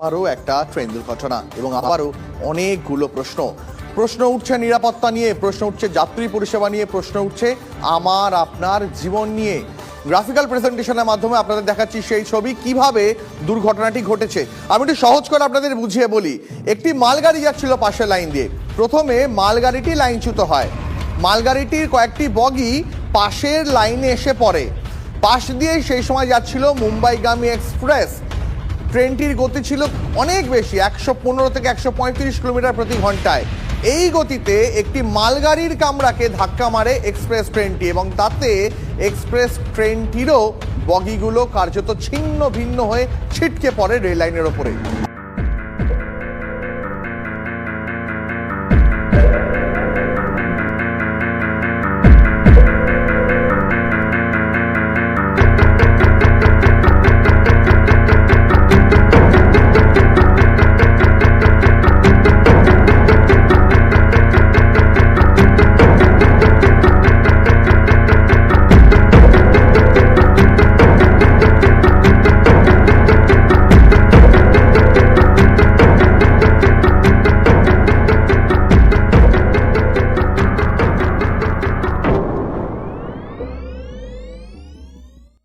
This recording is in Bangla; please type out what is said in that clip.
আবারও একটা ট্রেন দুর্ঘটনা এবং আবারও অনেকগুলো প্রশ্ন উঠছে নিরাপত্তা নিয়ে, প্রশ্ন উঠছে যাত্রী পরিষেবা নিয়ে, প্রশ্ন উঠছে আমার আপনার জীবন নিয়ে। গ্রাফিক্যাল প্রেজেন্টেশনের মাধ্যমে আপনাদের দেখাচ্ছি সেই ছবি, কিভাবে দুর্ঘটনাটি ঘটেছে। আমি একটু সহজ করে আপনাদের বুঝিয়ে বলি। একটি মালগাড়ি যাচ্ছিল পাশের লাইন দিয়ে। প্রথমে মালগাড়িটি লাইনচ্যুত হয়, মালগাড়িটির কয়েকটি বগি পাশের লাইনে এসে পড়ে। পাশ দিয়ে সেই সময় যাচ্ছিল মুম্বাইগামী এক্সপ্রেস। ট্রেনটির গতি ছিল অনেক বেশি, 115 থেকে 135 কিলোমিটার প্রতি ঘন্টায়। এই গতিতে একটি মালগাড়ির কামরাকে ধাক্কা মারে এক্সপ্রেস ট্রেনটি এবং তাতে এক্সপ্রেস ট্রেনটিরও বগিগুলো কার্যত ছিন্ন ভিন্ন হয়ে ছিটকে পড়ে রেল লাইনের ওপরে।